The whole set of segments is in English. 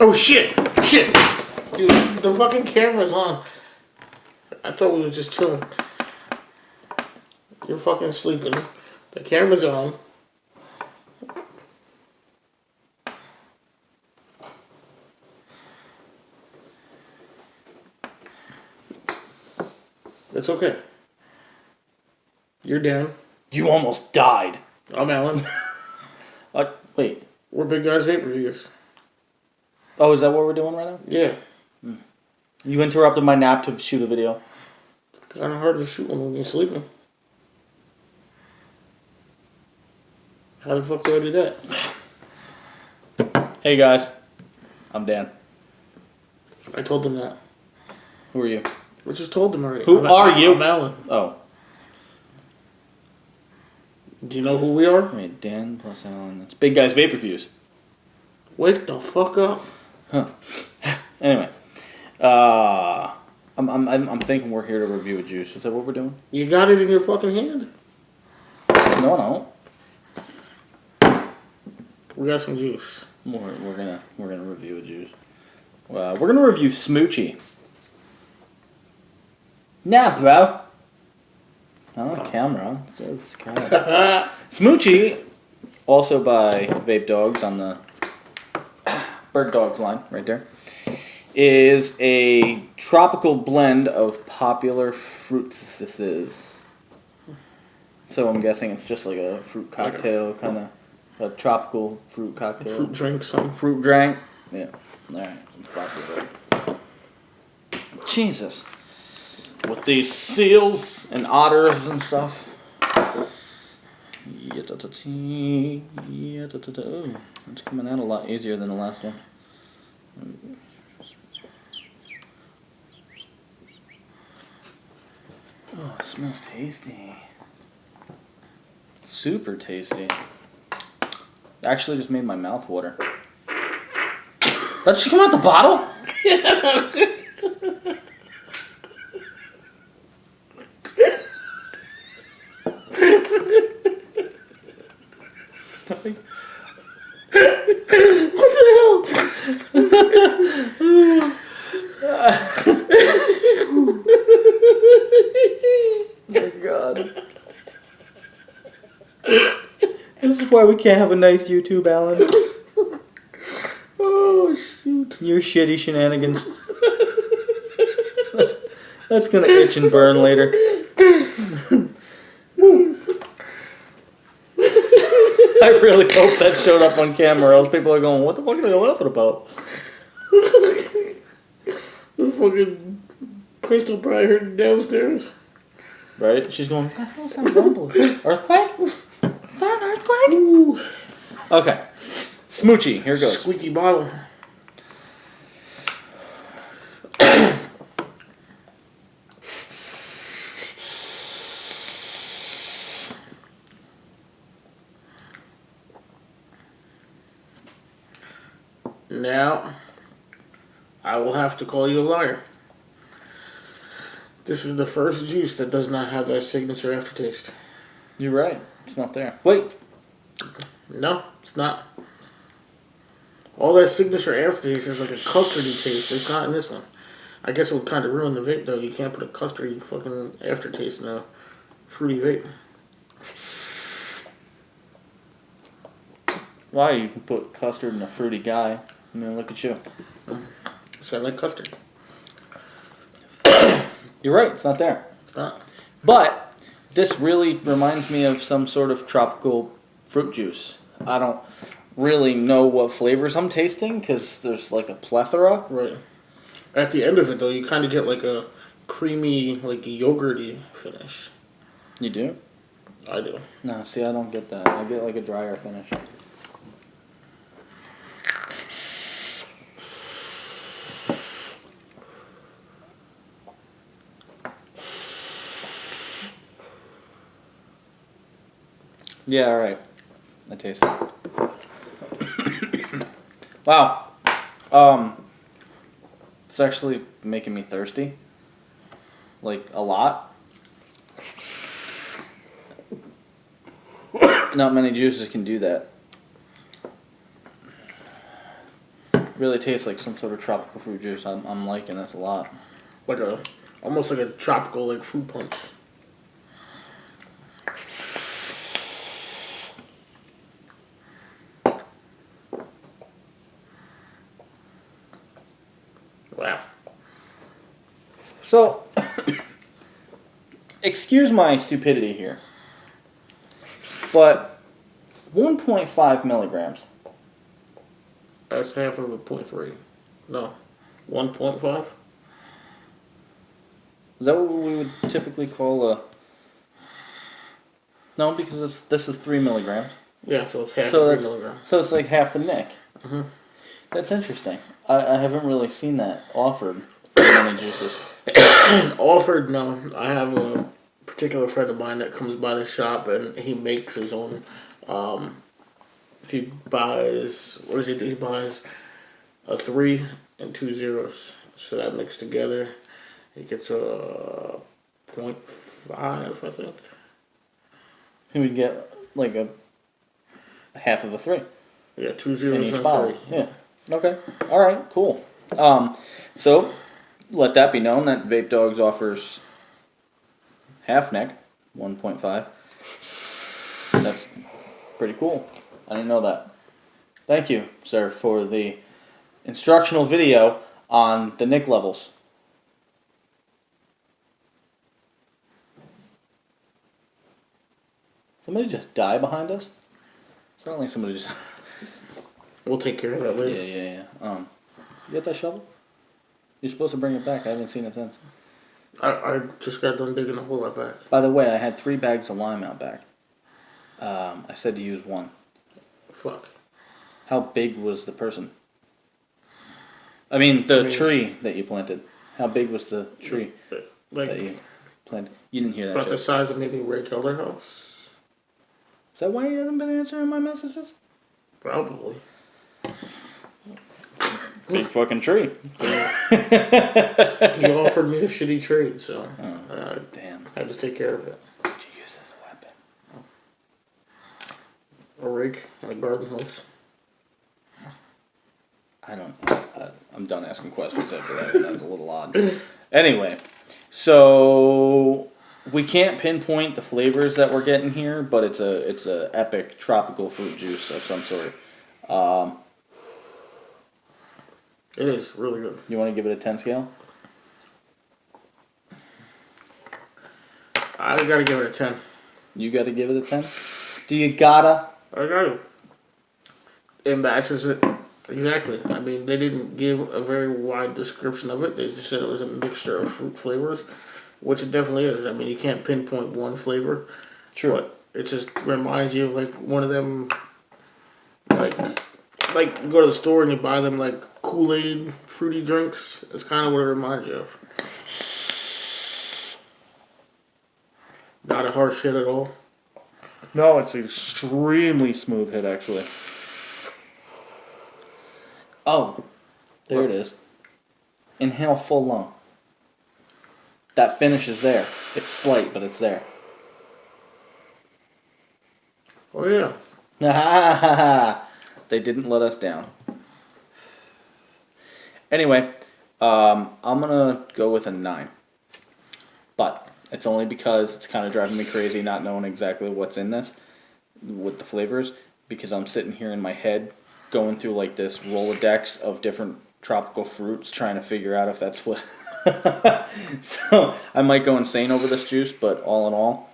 Oh shit! Shit! Dude, the fucking camera's on. I thought we was just chilling. You're fucking sleeping. The camera's on. It's okay. You're Dan. You almost died. I'm Alan. Wait. We're Big Guys Vape Reviews. Oh, is that what we're doing right now? Yeah. You interrupted my nap to shoot a video. It's kind of hard to shoot when you're sleeping. How the fuck do I do that? Hey guys, I'm Dan. I told them that. Who are you? I just told them already. Who are you? I'm Alan. Oh. Do you know who we are? Wait, Dan plus Alan. That's Big Guys Vape Reviews. Wake the fuck up. Huh. Anyway, I'm thinking we're here to review a juice. Is that what we're doing? You got it in your fucking hand. No. We got some juice. We're gonna review a juice. We're gonna review Smoochie. Nah, bro. Not on camera. It's kind of Smoochie, also by Vape Daugz on the Bird Dogs line right there, is a tropical blend of popular fruits. So I'm guessing it's just like a fruit cocktail, kind of a tropical fruit cocktail. Fruit drink, something. Fruit drink. Yeah. All right. Jesus. With these seals and otters and stuff. Ooh, it's coming out a lot easier than the last one. Oh, it smells tasty. Super tasty. Actually just made my mouth water. That just come out the bottle? What the hell? Oh my God. This is why we can't have a nice YouTube, Alan. Oh, shoot. Your shitty shenanigans. That's gonna itch and burn later. I really hope that showed up on camera, else people are going, what the fuck are they laughing about? The fucking Crystal probably heard it downstairs. Right? She's going, what the hell's that rumble? Earthquake? Is that an earthquake? Ooh. Okay. Smoochie, here goes. Squeaky bottle. Now, I will have to call you a liar. This is the first juice that does not have that signature aftertaste. You're right. It's not there. Wait. No, it's not. All that signature aftertaste is like a custardy taste. It's not in this one. I guess it would kind of ruin the vape, though. You can't put a custardy fucking aftertaste in a fruity vape. Why? You can put custard in a fruity guy. I mean, look at you. So I like custard. You're right. It's not there. It's not. But this really reminds me of some sort of tropical fruit juice. I don't really know what flavors I'm tasting because there's like a plethora. Right. At the end of it, though, you kind of get like a creamy, like yogurty finish. You do? I do. No, see, I don't get that. I get like a drier finish. Yeah, alright. I taste it. Wow. It's actually making me thirsty. Like, a lot. Not many juices can do that. Really tastes like some sort of tropical fruit juice. I'm liking this a lot. Almost like a tropical like fruit punch. Wow. So, excuse my stupidity here, but 1.5 milligrams. That's half of a 0.3. No. 1.5? Is that what we would typically call a... No, because this is 3 milligrams. Yeah, so it's half of 3 milligrams. So it's like half the nick. Mm-hmm. That's interesting. I haven't really seen that offered for many juices. Offered, no. I have a particular friend of mine that comes by the shop and he makes his own. He buys, what does he do? He buys a 3 and 2 zeros. So that mixed together, he gets a 0.5, I think. He would get like a half of a 3. Yeah, 2 zeros and bottle. 3. Yeah. Okay. All right. Cool. So let that be known that Vape Daugz offers half neck, 1.5. That's pretty cool. I didn't know that. Thank you, sir, for the instructional video on the nick levels. Somebody just died behind us? It's not like somebody just... We'll take care of that later. Yeah. You got that shovel? You're supposed to bring it back. I haven't seen it since. I just got done digging the hole out back. By the way, I had 3 bags of lime out back. I said to use 1. Fuck. How big was the person? I mean, tree that you planted. How big was the tree that you planted? You didn't hear that. About the size of maybe Ray Kelder house. Is that why you haven't been answering my messages? Probably. Big fucking tree. He offered me a shitty trade, so damn. I had to take care of it. What'd you use as a weapon? A rake and a garden hose. I'm done asking questions after that. That's a little odd. Anyway, so we can't pinpoint the flavors that we're getting here, but it's a epic tropical fruit juice of some sort. It is really good. You want to give it a 10 scale? I gotta give it a 10. You gotta give it a 10? Do you gotta? I gotta. It matches it. Exactly. I mean, they didn't give a very wide description of it. They just said it was a mixture of fruit flavors, which it definitely is. I mean, you can't pinpoint one flavor. True. But it just reminds you of, like, one of them, like you go to the store and you buy them, like, Kool-Aid fruity drinks. It's kind of what it reminds you of. Not a harsh hit at all. No, it's an extremely smooth hit, actually. Oh, there it is. Inhale full lung. That finish is there. It's slight, but it's there. Oh, yeah. They didn't let us down. Anyway, I'm going to go with a 9. But it's only because it's kind of driving me crazy not knowing exactly what's in this with the flavors, because I'm sitting here in my head going through like this Rolodex of different tropical fruits trying to figure out if that's what... So I might go insane over this juice, but all in all,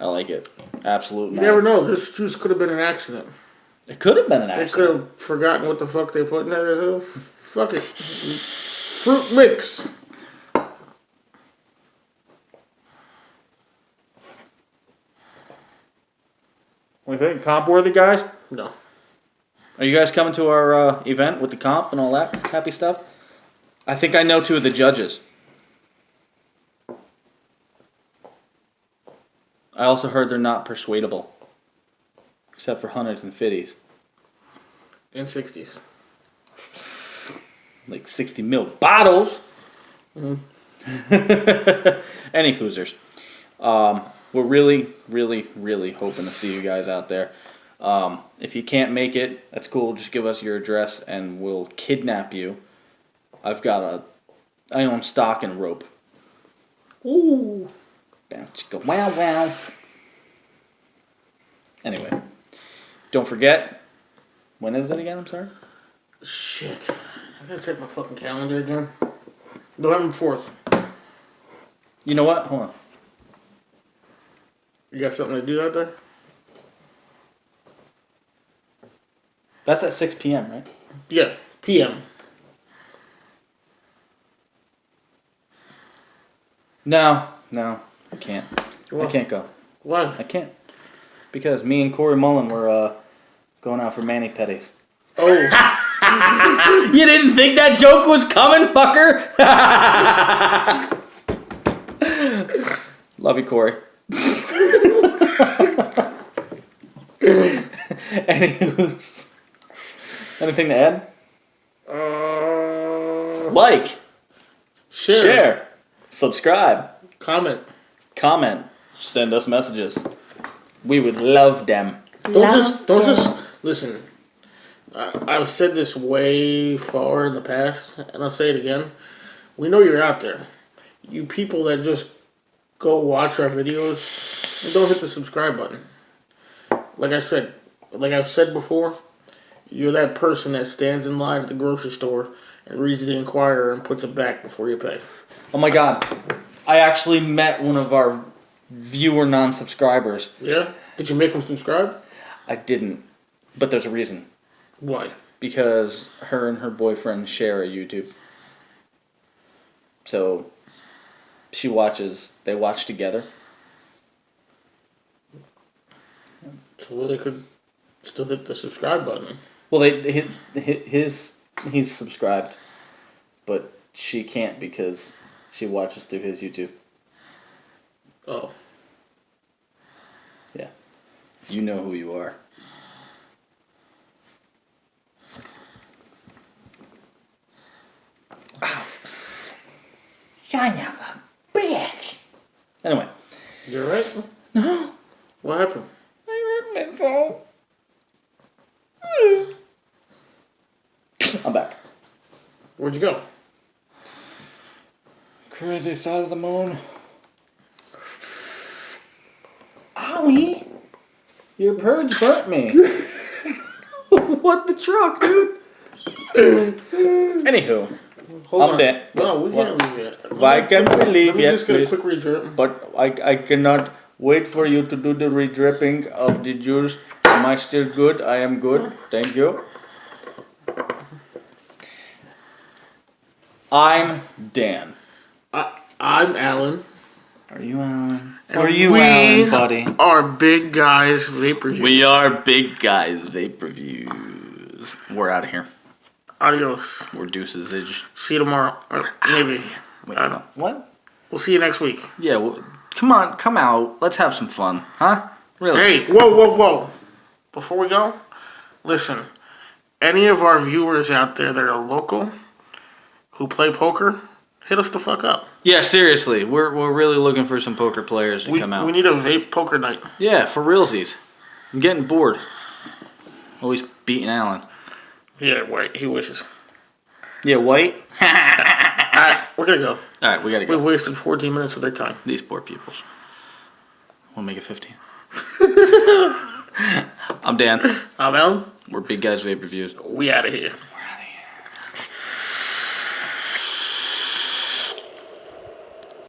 I like it. Absolutely. You never know. This juice could have been an accident. It could have been an accident. They could have forgotten what the fuck they put in there. So fuck it. Fruit mix. What do you think? Comp worthy, guys? No. Are you guys coming to our event with the comp and all that happy stuff? I think I know 2 of the judges. I also heard they're not persuadable. Except for 100s and 50s. And 60s. Like 60 mil bottles! Mm-hmm. Any Hoosers. We're really, really, really hoping to see you guys out there. If you can't make it, that's cool. Just give us your address and we'll kidnap you. I own stock in rope. Ooh. Bounce, go wow wow. Anyway, don't forget. When is it again? I'm sorry. Shit. I gotta check my fucking calendar again. November 4th. You know what? Hold on. You got something to do that day? That's at 6 p.m., right? Yeah, PM. No, I can't. Why? I can't go. Why? I can't. Because me and Corey Mullen were going out for mani-pedis. Oh. You didn't think that joke was coming, fucker? Love you, Corey. Anything to add? Like. Share. Subscribe. Comment. Send us messages. We would love them. Don't just listen. I've said this way far in the past, and I'll say it again. We know you're out there. You people that just go watch our videos and don't hit the subscribe button. Like I've said before, you're that person that stands in line at the grocery store and reads the Inquirer and puts it back before you pay. Oh my God. I actually met one of our viewer non-subscribers. Yeah? Did you make them subscribe? I didn't, but there's a reason. Why? Because her and her boyfriend share a YouTube. So they watch together. So they could still hit the subscribe button. Well, he's subscribed, but she can't because she watches through his YouTube. Oh. Yeah. You know who you are. Son of a bitch. Anyway. You're right? No. What happened? I hurt myself. I'm back. Where'd you go? Crazy side of the moon. Owie! Your purge burnt me. What the truck, dude? Anywho, Hold I'm on. dead. No, we can't leave yet. Why can't we leave Let me yet, just get a please? quick redrip. But I cannot wait for you to do the redripping of the juice. Am I still good? I am good. Thank you. I'm Dan. I'm Alan. Are you Alan? And Are you we Alan, buddy? are Big Guys Vape Reviews. We are Big Guys Vape Reviews. We're out of here. Adios. We're deuces. See you tomorrow. Or maybe. Wait, I don't know. what? We'll see you next week. Yeah, well, come on, come out. Let's have some fun. Huh? Really? Hey, whoa. Before we go, listen. Any of our viewers out there that are local who play poker, hit us the fuck up. Yeah, seriously. We're really looking for some poker players to come out. We need a vape poker night. Yeah, for realsies. I'm getting bored. Always beating Alan. Yeah, wait, he wishes. Yeah, white? Alright, we're gonna go. Alright, we gotta go. We've wasted 14 minutes of their time. These poor peoples. We'll make it 15. I'm Dan. I'm Alan. We're Big Guys Vape Reviews. We out of here.